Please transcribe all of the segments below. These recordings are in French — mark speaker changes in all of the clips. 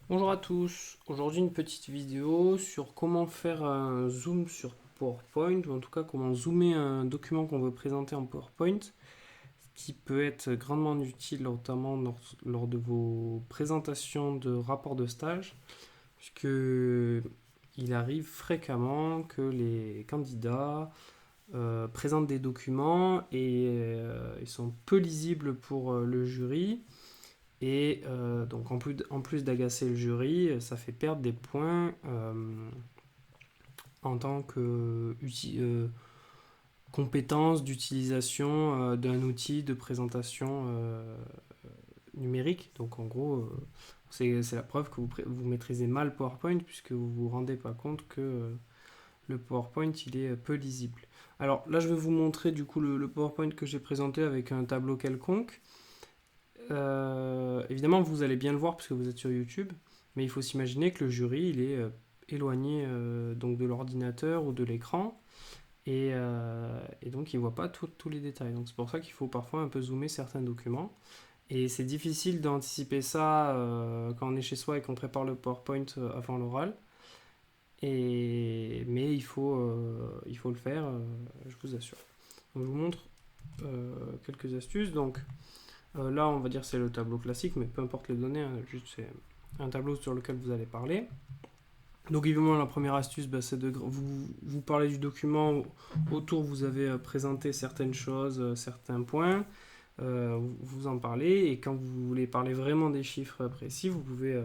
Speaker 1: Bonjour à tous, aujourd'hui une petite vidéo sur comment faire un zoom sur PowerPoint, ou en tout cas comment zoomer un document qu'on veut présenter en PowerPoint, ce qui peut être grandement utile notamment lors de vos présentations de rapports de stage, puisque il arrive fréquemment que les candidats présentent des documents et ils sont peu lisibles pour le jury. Et donc en plus d'agacer le jury, ça fait perdre des points en tant que compétence d'utilisation d'un outil de présentation numérique. Donc en gros, c'est la preuve que vous maîtrisez mal PowerPoint puisque vous ne vous rendez pas compte que le PowerPoint il est peu lisible. Alors là, je vais vous montrer du coup le PowerPoint que j'ai présenté avec un tableau quelconque. Évidemment, vous allez bien le voir puisque vous êtes sur YouTube, mais il faut s'imaginer que le jury il est éloigné donc de l'ordinateur ou de l'écran et donc il ne voit pas tous les détails. Donc c'est pour ça qu'il faut parfois un peu zoomer certains documents. Et c'est difficile d'anticiper ça quand on est chez soi et qu'on prépare le PowerPoint avant l'oral. Mais il faut le faire, je vous assure. Donc, je vous montre quelques astuces. Donc, là, on va dire que c'est le tableau classique, mais peu importe les données, hein, juste c'est un tableau sur lequel vous allez parler. Donc évidemment, la première astuce, bah, c'est de vous parler du document. Autour, vous avez présenté certaines choses, certains points. Vous en parlez. Et quand vous voulez parler vraiment des chiffres précis, vous pouvez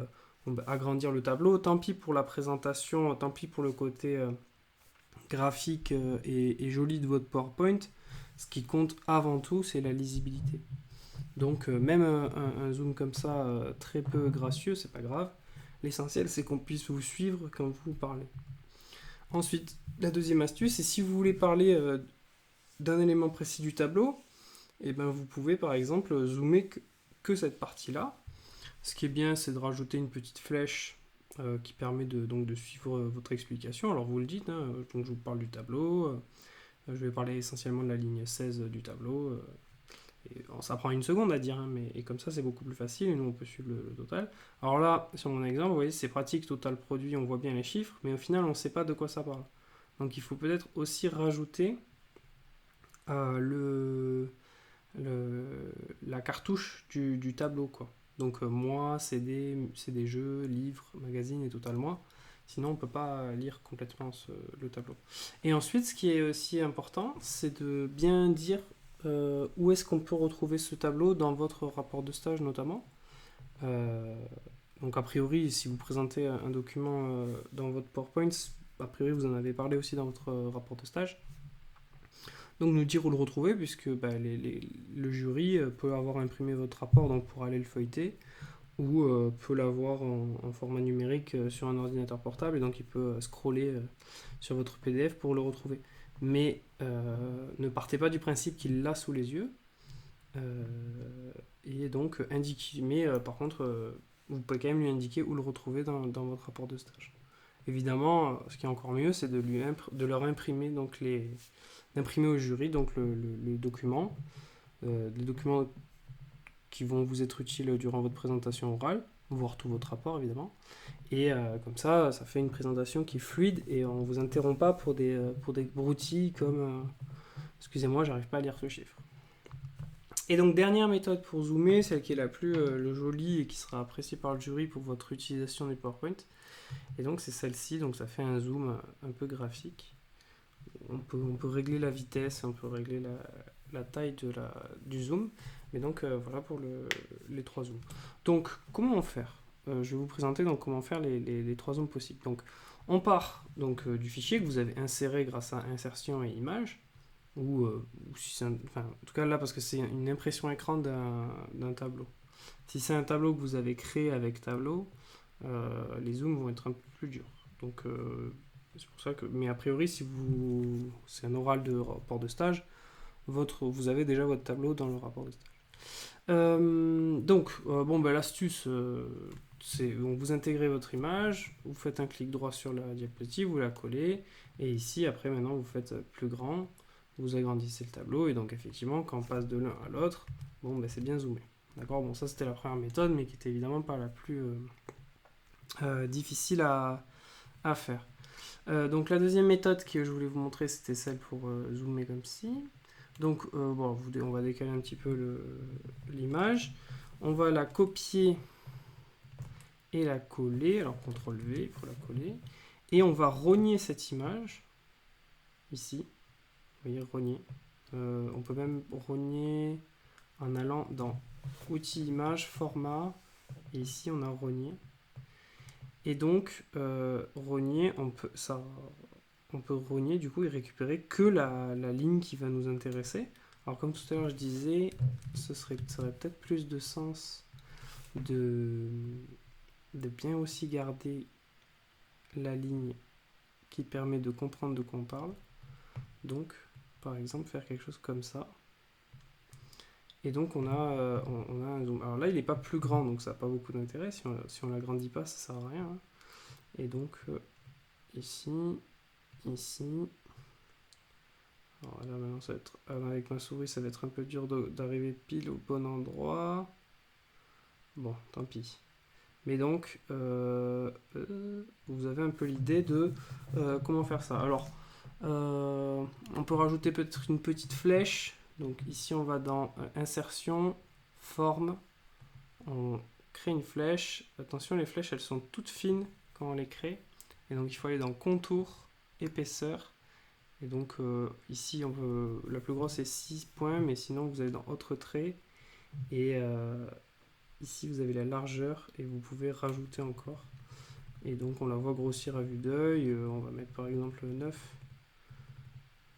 Speaker 1: agrandir le tableau. Tant pis pour la présentation, tant pis pour le côté graphique et joli de votre PowerPoint. Ce qui compte avant tout, c'est la lisibilité. Donc même un zoom comme ça, très peu gracieux, c'est pas grave. L'essentiel, c'est qu'on puisse vous suivre quand vous parlez. Ensuite, la deuxième astuce, c'est si vous voulez parler d'un élément précis du tableau, et ben vous pouvez par exemple zoomer que cette partie-là. Ce qui est bien, c'est de rajouter une petite flèche qui permet donc de suivre votre explication. Alors vous le dites, hein, donc je vous parle du tableau, je vais parler essentiellement de la ligne 16 du tableau. Ça prend une seconde à dire, hein, et comme ça c'est beaucoup plus facile et nous on peut suivre le total. Alors là, sur mon exemple, vous voyez, c'est pratique, total produit, on voit bien les chiffres, mais au final on ne sait pas de quoi ça parle. Donc il faut peut-être aussi rajouter euh, le, la cartouche du tableau, quoi. Donc moi, CD, jeux, livres, magazines et total moi. Sinon, on ne peut pas lire complètement le tableau. Et ensuite, ce qui est aussi important, c'est de bien dire où est-ce qu'on peut retrouver ce tableau dans votre rapport de stage notamment. Euh, donc a priori, si vous présentez un document dans votre PowerPoint, a priori vous en avez parlé aussi dans votre rapport de stage. Donc nous dire où le retrouver, puisque bah, le jury peut avoir imprimé votre rapport donc pour aller le feuilleter, ou peut l'avoir en format numérique sur un ordinateur portable, et donc il peut scroller sur votre PDF pour le retrouver. Mais ne partez pas du principe qu'il l'a sous les yeux, et donc indiquez, mais par contre, vous pouvez quand même lui indiquer où le retrouver dans votre rapport de stage. Évidemment, ce qui est encore mieux, c'est de leur imprimer donc d'imprimer au jury donc le document, les documents qui vont vous être utiles durant votre présentation orale, voire tout votre rapport évidemment. Et comme ça fait une présentation qui est fluide et on ne vous interrompt pas pour des broutilles comme excusez-moi, j'arrive pas à lire ce chiffre. Et donc dernière méthode pour zoomer, celle qui est la plus le jolie et qui sera appréciée par le jury pour votre utilisation du PowerPoint. Et donc c'est celle-ci, donc ça fait un zoom un peu graphique. On peut régler la vitesse, on peut régler la taille du zoom. Mais donc voilà pour les trois zooms. Donc comment faire Je vais vous présenter donc comment faire les trois zooms possibles. Donc on part donc du fichier que vous avez inséré grâce à insertion et image, ou si c'est enfin, en tout cas là parce que c'est une impression écran d'un tableau. Si c'est un tableau que vous avez créé avec tableau, les zooms vont être un peu plus durs. Donc c'est pour ça que, mais a priori, si c'est un oral de rapport de stage, vous avez déjà votre tableau dans le rapport de stage. Bon, ben, l'astuce, c'est donc vous intégrez votre image, vous faites un clic droit sur la diapositive, vous la collez, et ici, après, maintenant, vous faites plus grand, vous agrandissez le tableau, et donc effectivement, quand on passe de l'un à l'autre, bon, ben, c'est bien zoomé. D'accord. Bon, ça c'était la première méthode, mais qui était évidemment pas difficile à faire. Donc la deuxième méthode que je voulais vous montrer, c'était celle pour zoomer comme ci. Donc bon, on va décaler un petit peu l'image. On va la copier et la coller. Alors CTRL V pour la coller. Et on va rogner cette image ici. Vous voyez, rogner. On peut même rogner en allant dans Outils, Images, Format. Et ici, on a rogner. Et donc, rogner, on peut rogner du coup et récupérer que la ligne qui va nous intéresser. Alors comme tout à l'heure je disais, ça aurait peut-être plus de sens de bien aussi garder la ligne qui permet de comprendre de quoi on parle. Donc par exemple faire quelque chose comme ça. Et donc on a un zoom. Alors là il n'est pas plus grand, donc ça n'a pas beaucoup d'intérêt. Si on l'agrandit pas, ça sert à rien. Hein. Et donc ici. Alors là maintenant ça va être, avec ma souris ça va être un peu dur d'arriver pile au bon endroit. Bon, tant pis. Mais donc vous avez un peu l'idée de comment faire ça. Alors on peut rajouter peut-être une petite flèche. Donc ici on va dans insertion, forme, on crée une flèche. Attention, les flèches elles sont toutes fines quand on les crée. Et donc il faut aller dans contour, épaisseur. Et donc ici la plus grosse est 6 points, mais sinon vous allez dans autre trait. Et ici vous avez la largeur et vous pouvez rajouter encore. Et donc on la voit grossir à vue d'œil. On va mettre par exemple 9.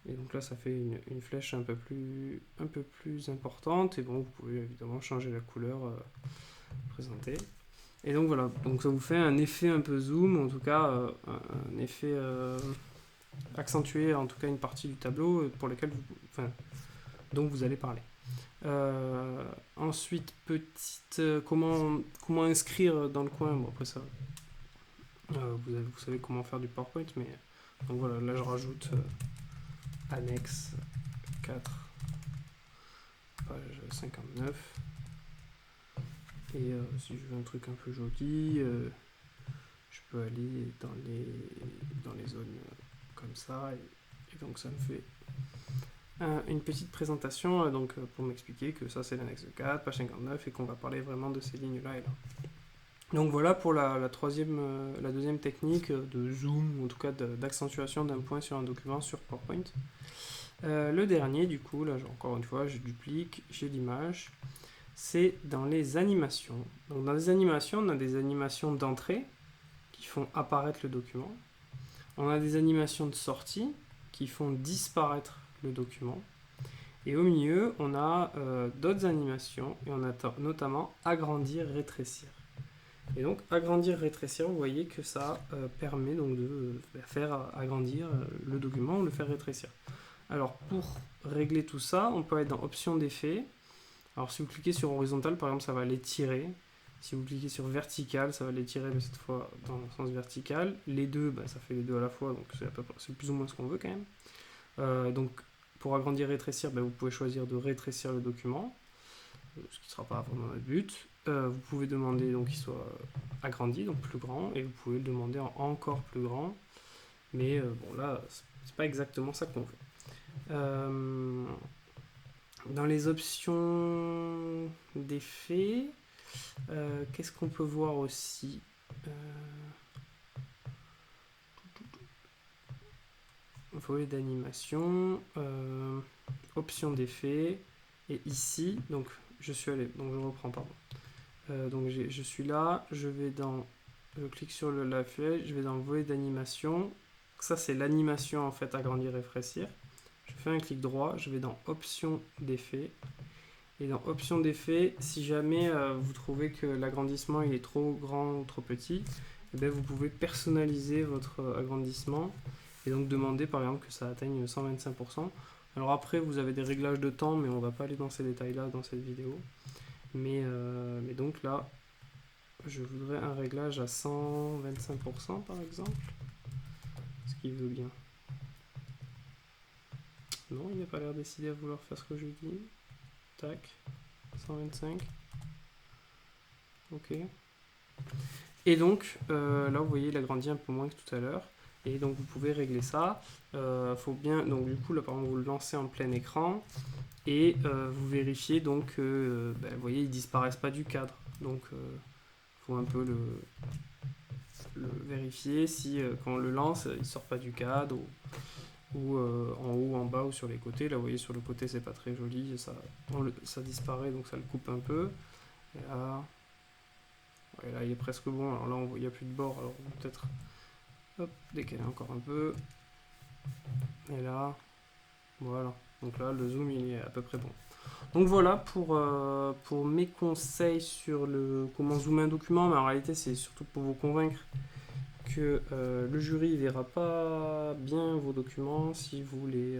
Speaker 1: Et donc là ça fait une flèche un peu plus importante. Et bon, vous pouvez évidemment changer la couleur présentée. Et donc voilà, donc ça vous fait un effet un peu zoom, en tout cas un effet accentué, en tout cas une partie du tableau pour lequel dont vous allez parler. Ensuite, comment inscrire dans le coin. Bon, après ça, vous savez comment faire du PowerPoint, mais donc voilà, là je rajoute annexe 4, page 59. Et si je veux un truc un peu joli, je peux aller dans les zones comme ça, et donc ça me fait une petite présentation donc, pour m'expliquer que ça c'est l'annexe 4, page 59, et qu'on va parler vraiment de ces lignes-là et là. Donc voilà pour la deuxième technique de zoom, ou en tout cas d'accentuation d'un point sur un document sur PowerPoint. Le dernier, du coup, là encore une fois, je duplique, j'ai l'image. C'est dans les animations. Donc dans les animations, on a des animations d'entrée qui font apparaître le document. On a des animations de sortie qui font disparaître le document. Et au milieu, on a d'autres animations, et on a notamment agrandir, rétrécir. Et donc agrandir, rétrécir, vous voyez que ça permet donc de faire agrandir le document ou le faire rétrécir. Alors pour régler tout ça, on peut aller dans options d'effet. Alors si vous cliquez sur horizontal, par exemple, ça va l'étirer. Si vous cliquez sur vertical, ça va l'étirer, mais cette fois dans le sens vertical. Les deux, ça fait les deux à la fois, donc c'est plus ou moins ce qu'on veut quand même. Donc pour agrandir, rétrécir, vous pouvez choisir de rétrécir le document, ce qui ne sera pas vraiment notre but. Vous pouvez demander donc qu'il soit agrandi, donc plus grand, et vous pouvez le demander en encore plus grand. Mais bon là, c'est pas exactement ça qu'on veut. Dans les options d'effets, qu'est-ce qu'on peut voir aussi volet d'animation, options d'effets, et ici, donc je suis allé, donc je reprends, pardon. Donc je suis là, je clique sur la flèche, je vais dans le volet d'animation. Ça c'est l'animation en fait, agrandir, rétrécir. Je fais un clic droit, je vais dans options d'effets. Et dans options d'effets, si jamais vous trouvez que l'agrandissement il est trop grand ou trop petit, vous pouvez personnaliser votre agrandissement et donc demander par exemple que ça atteigne 125%. Alors après vous avez des réglages de temps, mais on va pas aller dans ces détails là dans cette vidéo. Mais donc là, je voudrais un réglage à 125% par exemple. Ce qu'il veut bien. Non, il n'a pas l'air décidé à vouloir faire ce que je dis. Tac, 125. Ok. Et donc, là, vous voyez, il a grandi un peu moins que tout à l'heure. Et donc, vous pouvez régler ça. Faut bien, donc, du coup, là, par exemple, vous le lancez en plein écran. Et vous vérifiez donc que, vous voyez, ils disparaissent pas du cadre. Donc, faut un peu le vérifier si, quand on le lance, il sort pas du cadre. Ou en haut, en bas ou sur les côtés. Là, vous voyez, sur le côté, c'est pas très joli. Ça disparaît, donc ça le coupe un peu. Et là, ouais, là, il est presque bon. Alors là, il n'y a plus de bord. Alors, on va peut-être décaler encore un peu. Et là, voilà. Donc là, le zoom, il est à peu près bon. Donc voilà pour mes conseils sur comment zoomer un document. Mais en réalité, c'est surtout pour vous convaincre que le jury ne verra pas bien vos documents si vous les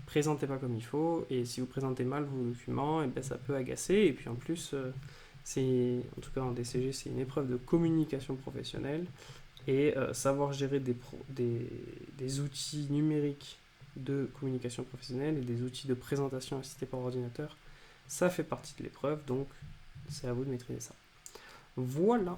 Speaker 1: présentez pas comme il faut. Et si vous présentez mal vos documents, et ben, ça peut agacer. Et puis en plus, en tout cas en DCG, c'est une épreuve de communication professionnelle. Et savoir gérer des outils numériques de communication professionnelle et des outils de présentation assistés par ordinateur, ça fait partie de l'épreuve, donc c'est à vous de maîtriser ça. Voilà.